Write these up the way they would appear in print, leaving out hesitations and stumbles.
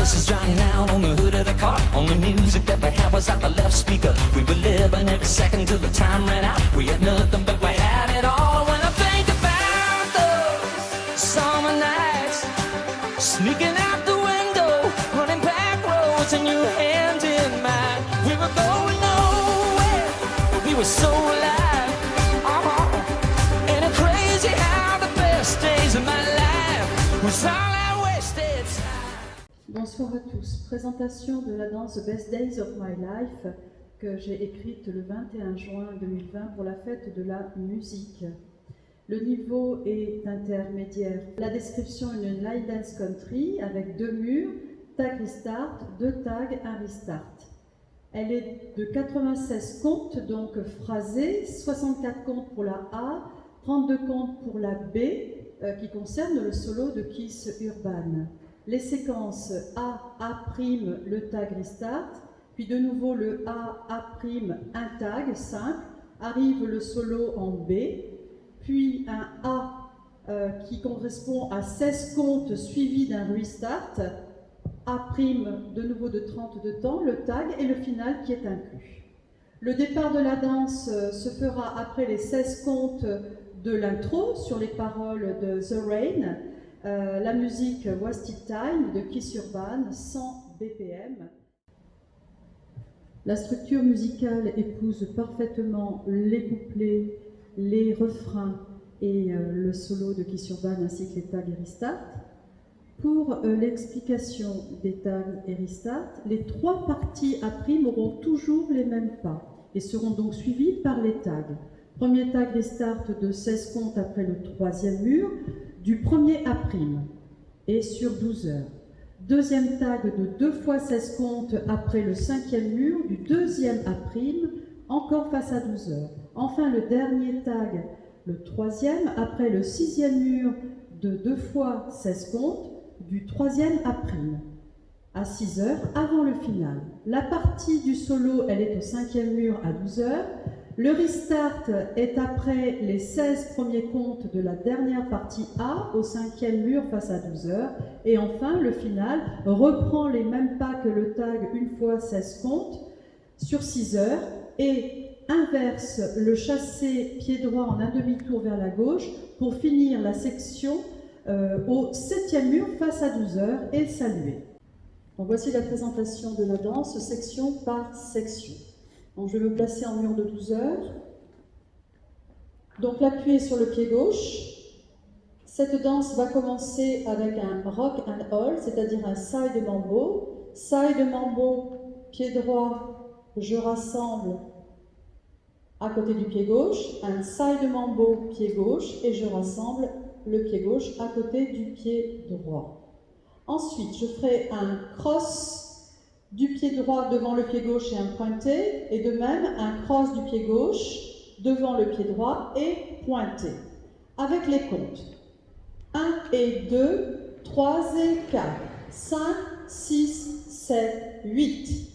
Is drowning out on the hood of the car. Only music that we had was out the left speaker. We were living every second till the time ran out. We had nothing but we had it all. When I think about those summer nights, sneaking out the window, running back roads and your hand in mine. We were going nowhere, but we were so alive. And it's crazy how the best days of my life was all I wasted time. Bonsoir à tous. Présentation de la danse The Best Days of My Life que j'ai écrite le 21 juin 2020 pour la fête de la musique. Le niveau est intermédiaire. La description est une line dance country avec 2 murs, tag restart, 2 tags, 1 restart. Elle est de 96 comptes, donc phrasée, 64 comptes pour la A, 32 comptes pour la B, qui concerne le solo de Keith Urban. Les séquences A, A', le tag restart, puis de nouveau le A, A', un tag, 5, arrive le solo en B, puis un A qui correspond à 16 comptes suivi d'un restart, A', de nouveau de 30 de temps, le tag et le final qui est inclus. Le départ de la danse se fera après les 16 comptes de l'intro sur les paroles de The Rain, la musique Wasted Time de Keith Urban, 100 BPM. La structure musicale épouse parfaitement les couplets, les refrains et le solo de Keith Urban ainsi que les tags et restart. Pour l'explication des tags et restart, les 3 parties A' auront toujours les mêmes pas et seront donc suivies par les tags. Premier tag restart de 16 comptes après le 3e mur, du premier A' et sur 12 heures. Deuxième tag de 2 fois 16 comptes après le 5e mur, du 2e A', encore face à 12 heures. Enfin le dernier tag, le 3e, après le 6e mur de 2 fois 16 comptes, du 3e A', à 6 heures avant le final. La partie du solo, elle est au 5e mur à 12 heures. Le restart est après les 16 premiers comptes de la dernière partie A au 5e mur face à 12 heures. Et enfin, le final reprend les mêmes pas que le tag une fois 16 comptes sur 6 heures et inverse le chassé pied droit en un demi-tour vers la gauche pour finir la section au 7e mur face à 12 heures et saluer. Donc voici la présentation de la danse section par section. Donc je vais me placer en mur de 12 heures. Donc l'appui est sur le pied gauche. Cette danse va commencer avec un rock and roll, c'est-à-dire un side mambo. Side mambo, pied droit, je rassemble à côté du pied gauche. Un side mambo, pied gauche, et je rassemble le pied gauche à côté du pied droit. Ensuite, je ferai un cross du pied droit devant le pied gauche et un pointé, et de même un cross du pied gauche devant le pied droit et pointé, avec les comptes 1 et 2, 3 et 4, 5, 6, 7, 8.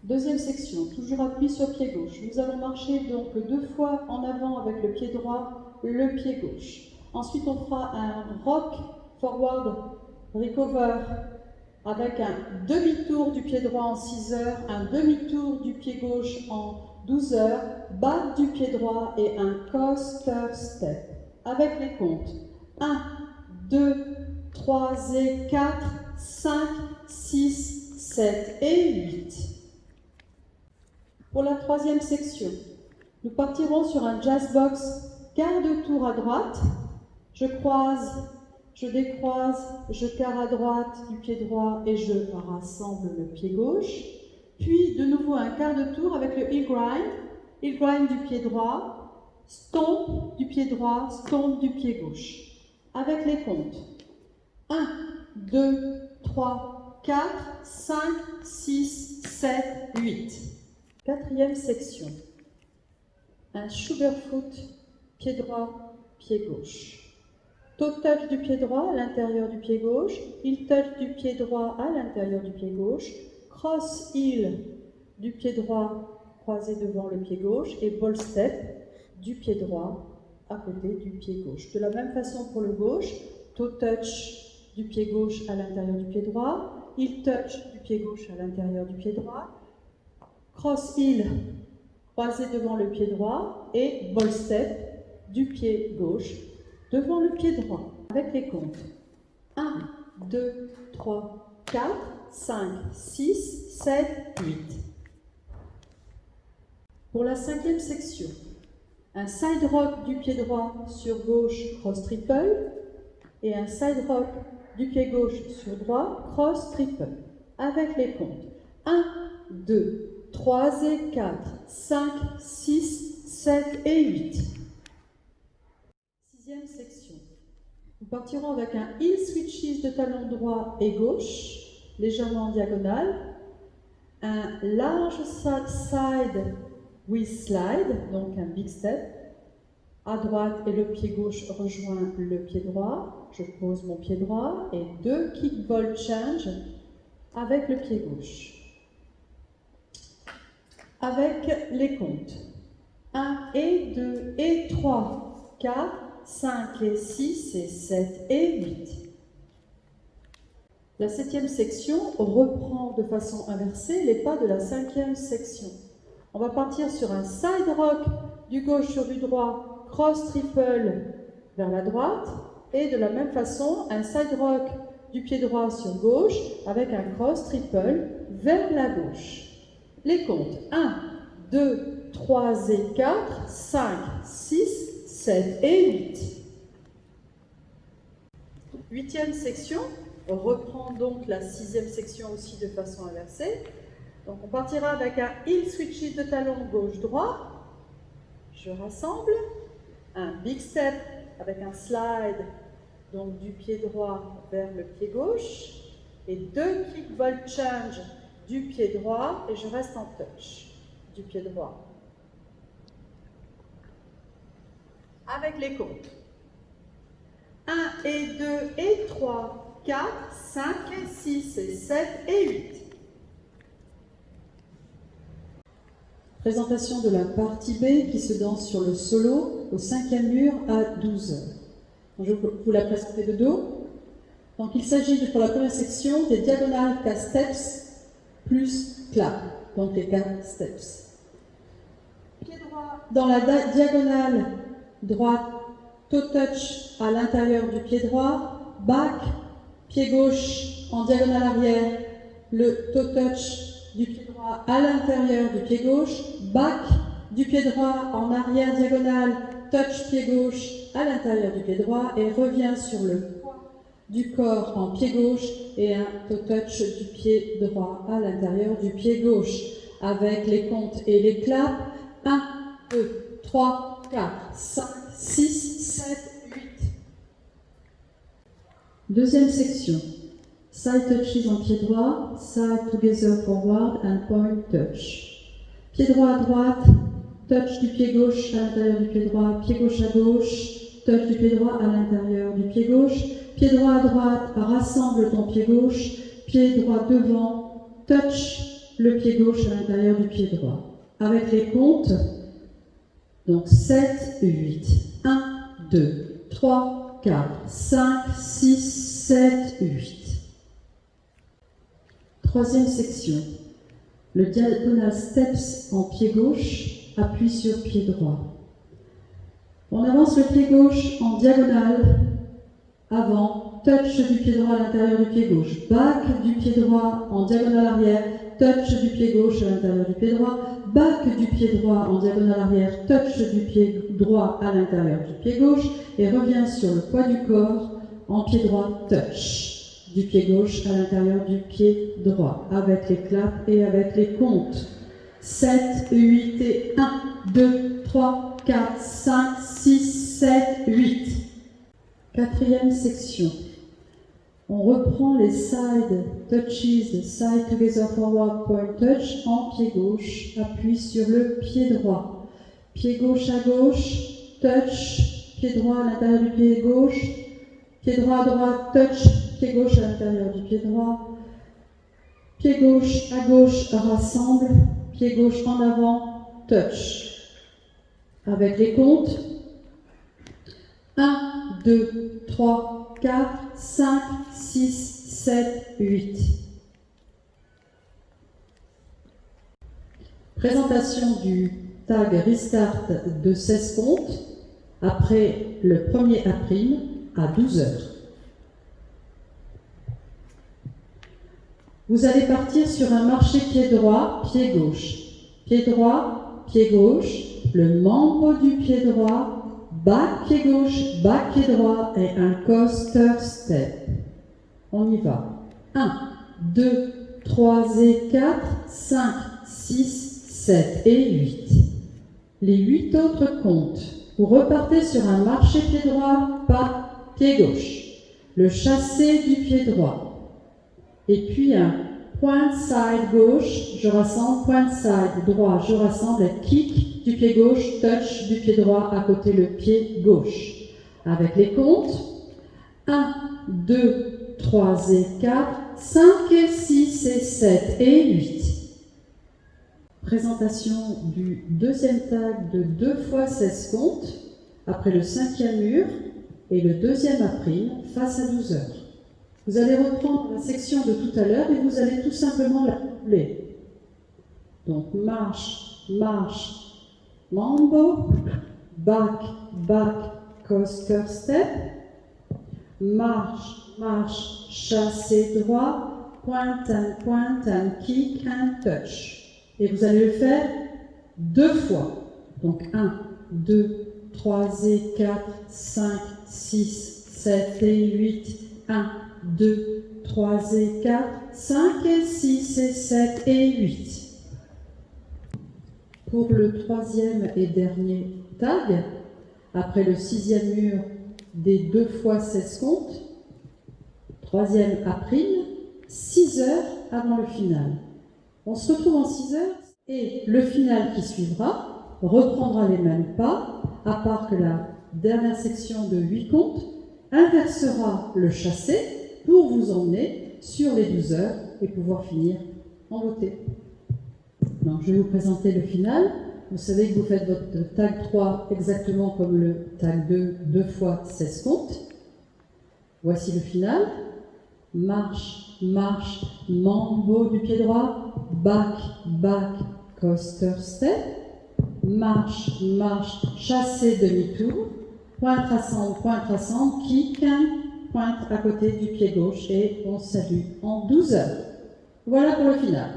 Deuxième section, toujours appui sur pied gauche. Nous allons marcher donc 2 fois en avant avec le pied droit, le pied gauche. Ensuite, on fera un rock forward recover avec un demi-tour du pied droit en 6 heures, un demi-tour du pied gauche en 12 heures, bas du pied droit et un coaster step. Avec les comptes 1, 2, 3 et 4, 5, 6, 7 et 8. Pour la 3e section, nous partirons sur un jazz box, quart de tour à droite, je croise, je décroise, je carre à droite du pied droit et je rassemble le pied gauche. Puis de nouveau un quart de tour avec le heel grind du pied droit, stomp du pied droit, stomp du pied gauche. Avec les comptes 1, 2, 3, 4, 5, 6, 7, 8. 4e section. Un sugarfoot, pied droit, pied gauche. toe touch du pied droit à l'intérieur du pied gauche, heel touch du pied droit à l'intérieur du pied gauche, cross heel du pied droit croisé devant le pied gauche et ball step du pied droit à côté du pied gauche. De la même façon pour le gauche, toe touch du pied gauche à l'intérieur du pied droit, heel touch du pied gauche à l'intérieur du pied droit, cross heel croisé devant le pied droit et ball step du pied gauche devant le pied droit, avec les comptes. 1, 2, 3, 4, 5, 6, 7, 8. Pour la cinquième section, un side rock du pied droit sur gauche, cross triple, et un side rock du pied gauche sur droit, cross triple, avec les comptes. 1, 2, 3 et 4, 5, 6, 7 et 8. Sixième section. Nous partirons avec un heel switches de talon droit et gauche, légèrement en diagonale, un large side with slide, donc un big step, à droite et le pied gauche rejoint le pied droit, je pose mon pied droit, et 2 kick ball change avec le pied gauche. Avec les comptes. 1 et 2 et 3, 4, 5 et 6 et 7 et 8. La septième section reprend de façon inversée les pas de la cinquième section. On va partir sur un side rock du gauche sur du droit, cross triple vers la droite, et de la même façon un side rock du pied droit sur gauche avec un cross triple vers la gauche. Les comptes 1, 2, 3 et 4, 5, 6, 7 et 8. Huitième section, on reprend donc la sixième section aussi de façon inversée. Donc on partira avec un heel switches de talon gauche-droit. Je rassemble un big step avec un slide donc du pied droit vers le pied gauche et 2 kick ball change du pied droit et je reste en touch du pied droit. Avec les comptes. 1 et 2 et 3, 4, 5 et 6 et 7 et 8. Présentation de la partie B qui se danse sur le solo au 5e mur à 12 heures. Je vais vous la présenter de dos. Donc il s'agit pour la première section des diagonales K steps plus clap, donc les K steps. Pied droit dans la diagonale droite, toe touch à l'intérieur du pied droit, back, pied gauche en diagonale arrière, le toe touch du pied droit à l'intérieur du pied gauche, back du pied droit en arrière diagonale, touch pied gauche à l'intérieur du pied droit et revient sur le poids du corps en pied gauche et un toe touch du pied droit à l'intérieur du pied gauche avec les comptes et les claps. 1, 2, 3, 4, 5, 6, 7, 8. Deuxième section. Side touches en pied droit, side together forward and point touch. Pied droit à droite, touch du pied gauche à l'intérieur du pied droit, pied gauche à gauche, touch du pied droit à l'intérieur du pied gauche, pied droit à droite, rassemble ton pied gauche, pied droit devant, touch le pied gauche à l'intérieur du pied droit. Avec les comptes, donc 7, 8, 1, 2, 3, 4, 5, 6, 7, 8. Troisième section. Le diagonal steps en pied gauche, appuie sur pied droit. On avance le pied gauche en diagonale, avant, touch du pied droit à l'intérieur du pied gauche, back du pied droit en diagonale arrière, touch du pied gauche à l'intérieur du pied droit, back du pied droit en diagonale arrière, touch du pied droit à l'intérieur du pied gauche et revient sur le poids du corps en pied droit, touch du pied gauche à l'intérieur du pied droit, avec les claps et avec les comptes. 7, 8 et 1, 2, 3, 4, 5, 6, 7, 8. Quatrième section. On reprend les side touches, side together forward point touch en pied gauche, appuie sur le pied droit. Pied gauche à gauche, touch, pied droit à l'intérieur du pied gauche, Pied droit à droite, touch, pied gauche à l'intérieur du pied droit. Pied gauche à gauche, rassemble, pied gauche en avant, touch. Avec les comptes, 1, 2, 3, 4, 5, 6, 7, 8. Présentation du tag Restart de 16 comptes après le premier A' à 12 heures. Vous allez partir sur un marché pied droit, pied gauche. Pied droit, pied gauche, le mambo du pied droit, back pied gauche, back pied droit et un coaster step. On y va. 1, 2, 3 et 4, 5, 6, 7 et 8. Les 8 autres comptes. Vous repartez sur un marché pied droit, pas pied gauche. Le chassé du pied droit. Et puis un point side gauche, je rassemble, point side droit, je rassemble, et kick du pied gauche, touch du pied droit à côté le pied gauche. Avec les comptes, 1, 2, 3 et 4, 5 et 6 et 7 et 8. Présentation du deuxième tag de 2 fois 16 comptes, après le 5e mur et le deuxième A' face à 12 heures. Vous allez reprendre la section de tout à l'heure et vous allez tout simplement la coupler. Donc marche, marche, mambo, back, back, coaster step, marche, marche, chassé droit, point and kick and touch. Et vous allez le faire 2 fois. Donc 1, 2, 3 et 4, 5, 6, 7 et 8, 1, 2, 3 et 4, 5 et 6 et 7 et 8. Pour le 3e et dernier tag, après le 6e mur des 2 fois 16 comptes, 3e A', 6 heures avant le final. On se retrouve en 6 heures et le final qui suivra reprendra les mêmes pas, à part que la dernière section de 8 comptes inversera le chassé pour vous emmener sur les 12 heures et pouvoir finir en beauté. Donc, je vais vous présenter le final. Vous savez que vous faites votre tag 3 exactement comme le tag 2, 2 fois 16 comptes. Voici le final. Marche, marche, mambo du pied droit, back, back, coaster step, marche, marche, chassé demi-tour, pointe rassemble, kick, pointe à côté du pied gauche et on salue en 12 heures. Voilà pour le final.